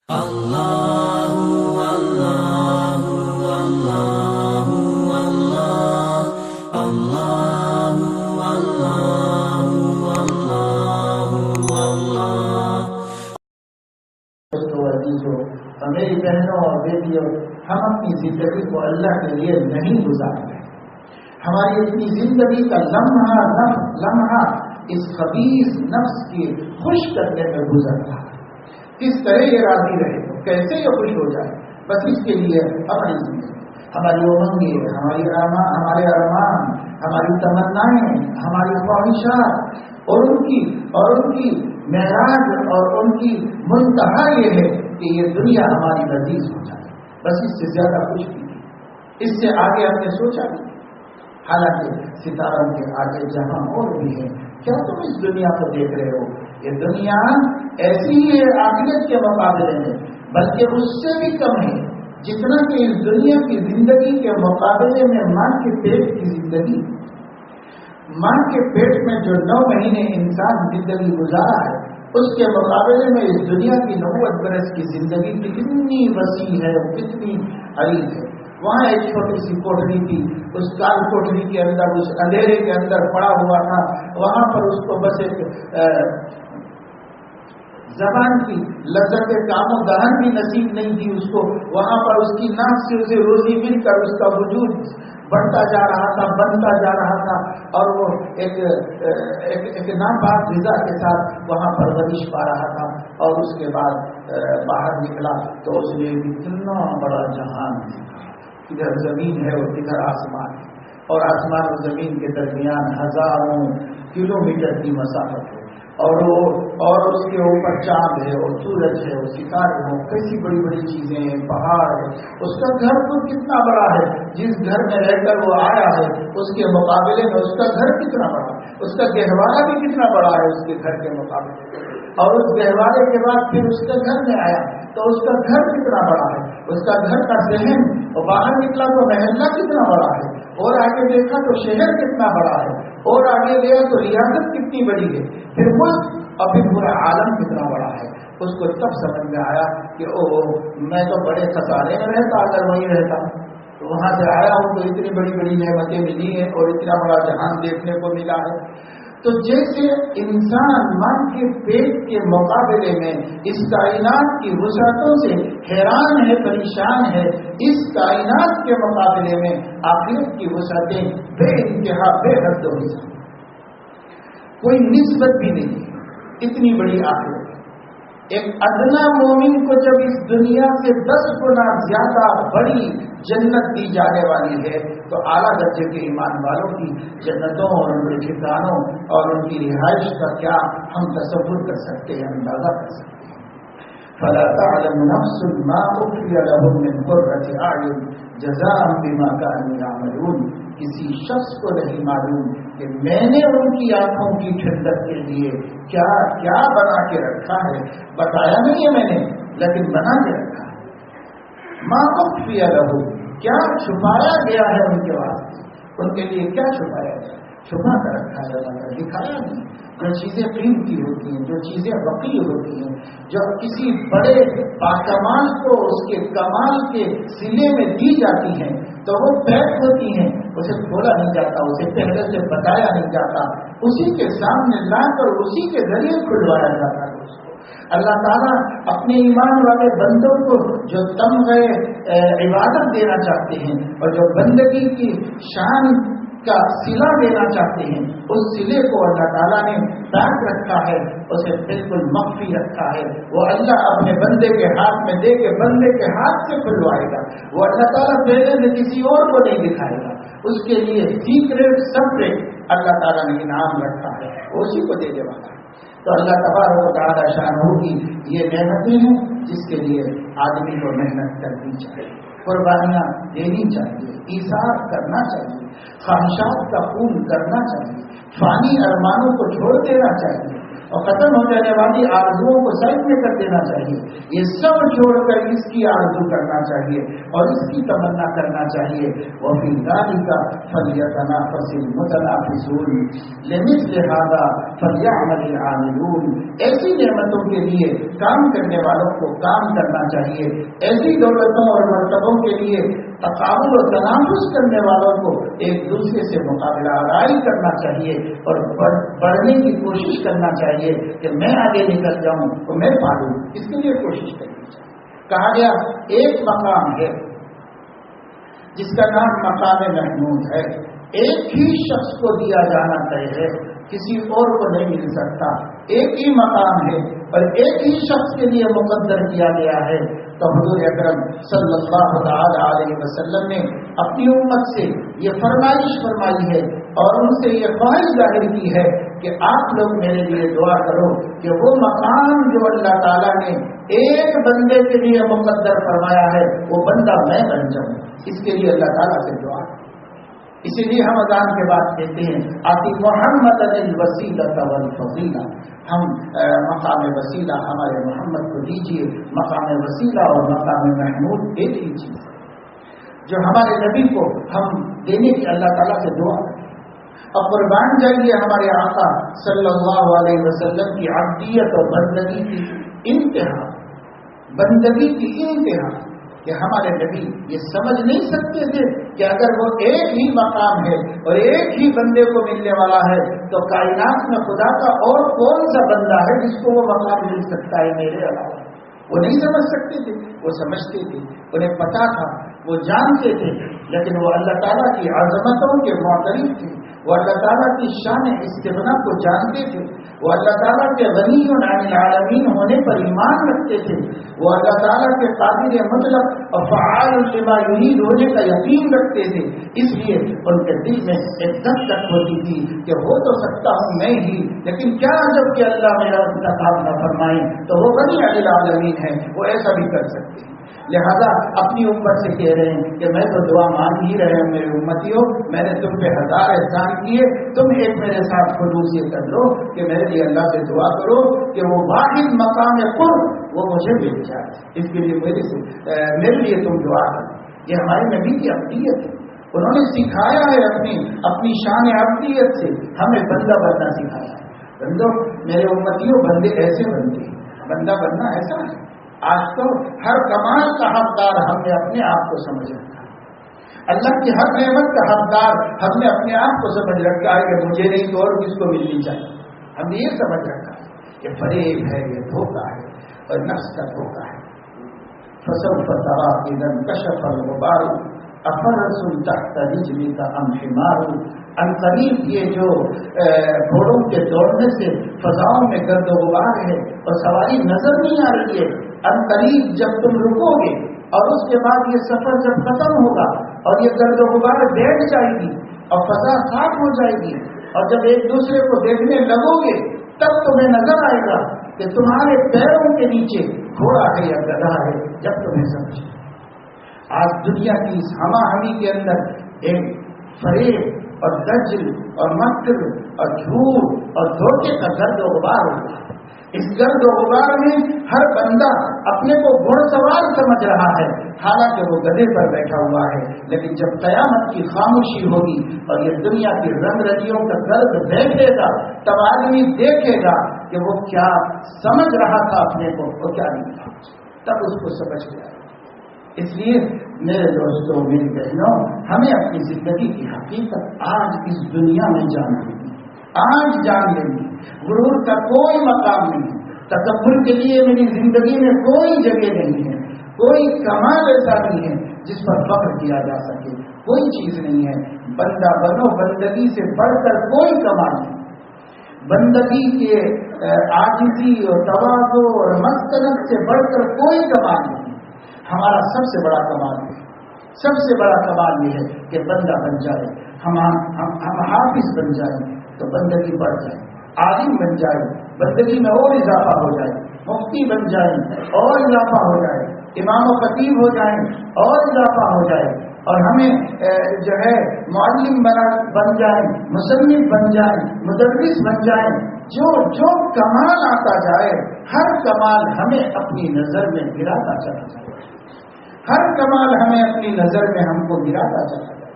میری بہنوں اور بیٹیوں، ہم اپنی زندگی کو اللہ کے لیے نہیں گزار رہے. ہماری اپنی زندگی کا لمحہ اس خبیث نفس کے خوش کرنے میں گزر رہا ہے. کس طرح یہ راضی رہے، کیسے یہ خوش ہو جائے، بس اس کے لیے ہماری زندگی، ہماری امنگیں، ہمارے ارمان، ہماری تمنائیں، ہماری خواہشات اور ان کی معراج اور ان کی منتہا یہ ہے کہ یہ دنیا ہماری لذیذ ہو جائے. بس اس سے زیادہ کچھ بھی نہیں، اس سے آگے ہم نے سوچا نہیں. حالانکہ ستاروں کے آگے جہاں اور بھی ہے. کیا تم اس دنیا کو دیکھ رہے ہو؟ یہ دنیا ایسی ہی ہے آخرت کے مقابلے میں، بلکہ اس سے بھی کم ہے جتنا کہ اس دنیا کی زندگی کے مقابلے میں ماں کے پیٹ کی زندگی. ماں کے پیٹ میں جو 9 مہینے انسان زندگی گزارا ہے، اس کے مقابلے میں اس دنیا کی 90 برس کی زندگی کتنی وسیع ہے، کتنی عریض ہے. وہاں ایک چھوٹی سی کوٹری تھی، اس کال کوٹری کے اندر، اس اندھیرے کے اندر پڑا ہوا تھا. وہاں پر اس کو بس ایک زبان کی لذت کام و دہن بھی نصیب نہیں تھی اس کو. وہاں پر اس کی ناک سے اسے روزی مل کر اس کا وجود بڑھتا جا رہا تھا، بنتا جا رہا تھا، اور وہ ایک ناپاک غذا کے ساتھ وہاں پر پرورش پا رہا تھا. اور اس کے بعد باہر نکلا تو اس نے اتنا بڑا جہان دیکھا. ادھر زمین ہے اور ادھر آسمان ہے، اور آسمان اور زمین کے درمیان ہزاروں کلومیٹر کی مسافت ہے، اور اس کے اوپر چاند ہے اور سورج ہے اور ستارے ہیں، کیسی بڑی بڑی چیزیں ہیں، پہاڑ ہے. اس کا گھر تو کتنا بڑا ہے، جس گھر میں رہ کر وہ آیا ہے اس کے مقابلے میں اس کا گھر کتنا بڑا ہے. اس کا گہوارہ بھی کتنا بڑا ہے اس کے گھر کے مقابلے. اور اس گہوارے کے بعد پھر اس کے گھر میں آیا تو اس کا گھر کتنا بڑا ہے، اس کا گھر کا ذہن. اور باہر نکلا تو محلہ کتنا بڑا ہے، اور آگے دیکھا تو شہر کتنا بڑا ہے، اور آگے گیا تو ریاست کتنی بڑی ہے، پھر ملک اور پھر پورا عالم کتنا بڑا ہے. اس کو تب سمجھ میں آیا کہ اوہ، میں تو بڑے خسارے میں رہتا اگر وہیں رہتا. تو وہاں سے آیا ہوں تو اتنی بڑی بڑی نعمتیں ملی ہیں اور اتنا بڑا جہان دیکھنے کو ملا ہے. تو جیسے انسان ماں کے پیٹ کے مقابلے میں اس کائنات کی وسعتوں سے حیران ہے، پریشان ہے، اس کائنات کے مقابلے میں آخرت کی وسعتیں بے انتہا، بے حد و حصہ، کوئی نسبت بھی نہیں ہے. اتنی بڑی آخرت. ایک ادنا مومن کو جب اس دنیا سے 10 گنا زیادہ بڑی جنت دی جانے والی ہے، تو اعلیٰ درجے کے ایمان والوں کی جنتوں اور ان کے ٹھکانوں اور ان کی رہائش کا کیا ہم تصور کر سکتے ہیں، اندازہ کر سکتے ہیں. فَلَا تَعْلَمُ نَفْسٌ مَا أُخْفِيَ لَهُم مِّن قُرَّةِ أَعْيُنٍ جَزَاءً بِمَا كَانُوا يَعْمَلُونَ. کسی شخص کو نہیں معلوم کہ میں نے ان کی آنکھوں کی ٹھنڈک کے لیے کیا کیا بنا کے رکھا ہے. بتایا نہیں ہے میں نے، لیکن بنا کے رکھا ہے. ما اخفی لہم، کیا چھپایا گیا ہے ان کے واسطے، ان کے لیے کیا چھپایا گیا، چھپا کر رکھا ہے اللہ نے، دکھایا نہیں. جو چیزیں قیمتی ہوتی ہیں، جو چیزیں وقیع ہوتی ہیں، جو کسی بڑے باکمال کو اس کے کمال کے سلے میں دی جاتی ہیں تو وہ پیک ہوتی ہیں، اسے کھولا نہیں جاتا، اسے پہلے سے بتایا نہیں جاتا، اسی کے سامنے لا کر اسی کے ذریعے کھلوایا جاتا ہے. اللہ تعالیٰ اپنے ایمان والے بندوں کو جو تمغے عبادت دینا چاہتے ہیں اور جو بندگی کی شان کا سلا دینا چاہتے ہیں، اس سلے کو اللہ تعالیٰ نے پیک رکھا ہے، اسے بالکل مخفی رکھا ہے. وہ اللہ اپنے بندے کے ہاتھ میں دے کے بندے کے ہاتھ سے کھلوائے گا. وہ اللہ تعالیٰ پہلے سے کسی اور کو نہیں دکھائے گا. اس کے لیے سیکریٹ سپریٹ اللہ تعالیٰ نے انعام رکھا ہے، اسی کو دینے والا ہے. تو اللہ تبارک و تعالیٰ شان ہوگی. یہ نعمتیں ہیں جس کے لیے آدمی کو محنت کرنی چاہیے، قربانیاں دینی چاہیے، ایثار کرنا چاہیے، خواہشات کا خون کرنا چاہیے، فانی ارمانوں کو چھوڑ دینا چاہیے. اور ختم ہو جانے والی آرزوؤں کو سائڈ میں کر دینا چاہیے. یہ سب چھوڑ کر اس کی آرزو کرنا چاہیے اور اس کی تمنا کرنا چاہیے. وفی ذلک فلیتنافس المتنافسون لمثل ھذا فلیعمل العاملون. ایسی نعمتوں کے لیے کام کرنے والوں کو کام کرنا چاہیے. ایسی دولتوں اور مرتبوں کے لیے تقابل و تنافس کرنے والوں کو ایک دوسرے سے مقابلہ آرائی کرنا چاہیے اور بڑھنے کی کوشش کرنا چاہیے کہ میں آگے نکل جاؤں تو میں پالوں. اس کے لیے کوشش کرنی چاہیے. کہا گیا ایک مقام ہے جس کا نام مقام محمود ہے. ایک ہی شخص کو دیا جانا طے ہے, کسی اور کو نہیں مل سکتا. ایک ہی مقام ہے اور ایک ہی شخص کے لیے مقدر کیا گیا ہے. تو حضور اکرم صلی اللہ تعالی علیہ وسلم نے اپنی امت سے یہ فرمائش فرمائی ہے اور ان سے یہ خواہش ظاہر کی ہے کہ آپ لوگ میرے لیے دعا کرو کہ وہ مقام جو اللہ تعالیٰ نے ایک بندے کے لیے مقدر فرمایا ہے وہ بندہ میں بن جاؤں. اس کے لیے اللہ تعالیٰ سے دعا. اسی لیے ہم اذان کے بعد کہتے ہیں آتی محمد الوسیلۃ والفضیلہ. ہم مقام وسیلہ ہمارے محمد کو دیجیے. مقام وسیلہ اور مقام محمود ایک ہی چیز ہے جو ہمارے نبی کو ہم دینے کی اللہ تعالیٰ سے دعا کریں. اور قربان جائیے ہمارے آقا صلی اللہ علیہ وسلم کی عبدیت اور بندگی کی انتہا, بندگی کی انتہا کہ ہمارے نبی یہ سمجھ نہیں سکتے تھے کہ اگر وہ ایک ہی مقام ہے اور ایک ہی بندے کو ملنے والا ہے تو کائنات میں خدا کا اور کون سا بندہ ہے جس کو وہ مقام مل سکتا ہے میرے علاوہ. وہ نہیں سمجھ سکتے تھے, وہ سمجھتے تھے, انہیں پتا تھا, وہ جانتے تھے, لیکن وہ اللہ تعالیٰ کی عظمتوں کے معترف تھے. وہ اللہ تعالیٰ کی شان استغنا کو جانتے تھے. وہ اللہ تعالیٰ کے غنی عن العالمین ہونے پر ایمان رکھتے تھے. وہ اللہ تعالیٰ کے قادر مطلق اور فعال لما یرید ہونے کا یقین رکھتے تھے. اس لیے ان کے دل میں ایک دم تک ہوتی تھی کہ ہو تو سکتا ہوں میں ہی, لیکن کیا جب کہ اللہ میرا انتخاب نہ فرمائے تو وہ غنی عن العالمین ہے, وہ ایسا بھی کر سکتے ہیں. لہذا اپنی امت سے کہہ رہے ہیں کہ میں تو دعا مانگ ہی رہے ہوں میرے امتیوں, میں نے تم پہ 1000 احسان کیے, تم ایک میرے ساتھ خلوص یہ کر لو کہ میرے لیے اللہ سے دعا کرو کہ وہ واحد مقام قرب وہ مجھے مل جائے. اس کے لیے میرے لیے تم دعا کرو. یہ ہمارے نبی کی عبدیت ہے. انہوں نے سکھایا ہے اپنی شان عبدیت سے ہمیں بندہ بننا سکھایا ہے. بندو میرے امتیوں بندے ایسے بنتے ہیں, بندہ بننا ایسا ہے. آج تو ہر کمال کا حقدار ہم نے اپنے آپ کو سمجھ رکھا ہے. اللہ کی ہر نعمت کا حقدار ہم نے اپنے آپ کو سمجھ رکھا ہے کہ مجھے نہیں تو اور کس کو ملنی چاہیے. ہم نے یہ سمجھ رکھا ہے کہ فریب ہے, یہ دھوکہ ہے اور نفس کا دھوکہ ہے. فسوف تری اذا انکشف الغبار افرس تحت رجلک ام حمار. ان قریب یہ جو گھوڑوں کے دوڑنے سے فضاؤں میں گرد و غبار ہے اور سواری نظر نہیں آ رہی ہے, ان قریب جب تم رکو گے اور اس کے بعد یہ سفر جب ختم ہوگا اور یہ گرد و غبار بیٹھ جائے گی اور فضا صاف ہو جائے گی اور جب ایک دوسرے کو دیکھنے لگو گے تب تمہیں نظر آئے گا کہ تمہارے پیروں کے نیچے گھوڑا ہے یا گدھا ہے. جب تمہیں سمجھے آج دنیا کی اس ہما ہمی کے اندر ایک فریب اور دجل اور مکر اور جھوٹ اور دھوکے کا گرد و غبار ہوتا ہے. اس گرد و غبار میں ہر بندہ اپنے کو گھوڑ سوار سمجھ رہا ہے, حالانکہ وہ گدھے پر بیٹھا ہوا ہے. لیکن جب قیامت کی خاموشی ہوگی اور یہ دنیا کی رنگ رنگیوں کا گرد دیکھے گا تب آدمی دیکھے گا کہ وہ کیا سمجھ رہا تھا اپنے کو, وہ کیا نہیں تھا, تب اس کو سمجھ گیا. اس لیے میرے دوستوں میری بہنوں, ہمیں اپنی زندگی کی حقیقت آج اس دنیا میں جاننا ہے, آج جان لیں گے. غرور کا کوئی مقام نہیں ہے, تکبر کے لیے میری زندگی میں کوئی جگہ نہیں ہے, کوئی کمال ایسا نہیں ہے جس پر فخر کیا جا سکے, کوئی چیز نہیں ہے. بندہ بنو, بندگی سے بڑھ کر کوئی کمال نہیں. بندگی کے عاجزی اور تواضع اور مسکنت سے بڑھ کر کوئی کمال نہیں. ہمارا سب سے بڑا کمال ہے, سب سے بڑا کمال یہ ہے کہ بندہ بن جائے. ہم حافظ بن جائیں تو بندگی بڑھ جائے, عالم بن جائے بندگی میں اور اضافہ ہو جائے, مفتی بن جائیں اور اضافہ ہو جائے, امام و خطیب ہو جائیں اور اضافہ ہو جائے, اور ہمیں جو ہے معلم بن جائیں, مصنف بن جائیں, مدرس بن جائیں جو کمال آتا جائے ہر کمال ہمیں اپنی نظر میں گراتا چلا جائے، ہر کمال ہمیں اپنی نظر میں ہم کو گراتا چلا جائے۔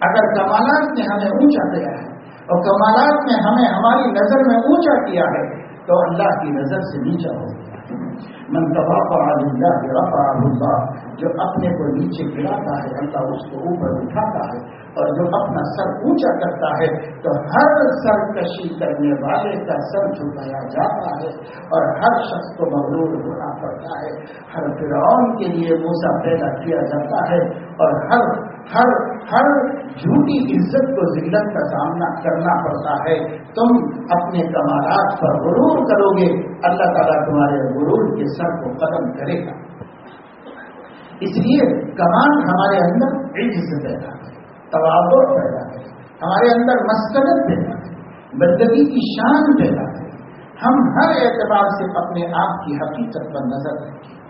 اگر کمالات نے ہمیں اونچا کیا ہے اور کمالات نے ہمیں ہماری نظر میں اونچا کیا ہے تو اللہ کی نظر سے نیچا ہو گیا۔ من تواضع للہ رفعہ اللہ، جو اپنے کو نیچے گراتا ہے اللہ اس کو اوپر اٹھاتا ہے، اور جو اپنا سر اونچا کرتا ہے تو ہر سر کشی کرنے والے کا سر جھکایا جاتا ہے اور ہر شخص کو مغرور ہونا پڑتا ہے۔ ہر فرعون کے لیے موسیٰ پیدا کیا جاتا ہے اور ہر جھوٹی عزت کو ذلت کا سامنا کرنا پڑتا ہے۔ تم اپنے کمالات پر غرور کرو گے، اللہ تعالیٰ تمہارے غرور کے سر کو ختم کرے گا۔ اس لیے کمال ہمارے اندر عجز پیدا ہے، تواضع پیدا ہے، ہمارے اندر مسکنت پیدا ہے، بندگی کی شان پیدا ہے۔ ہم ہر اعتبار سے اپنے آپ کی حقیقت پر نظر رکھیں۔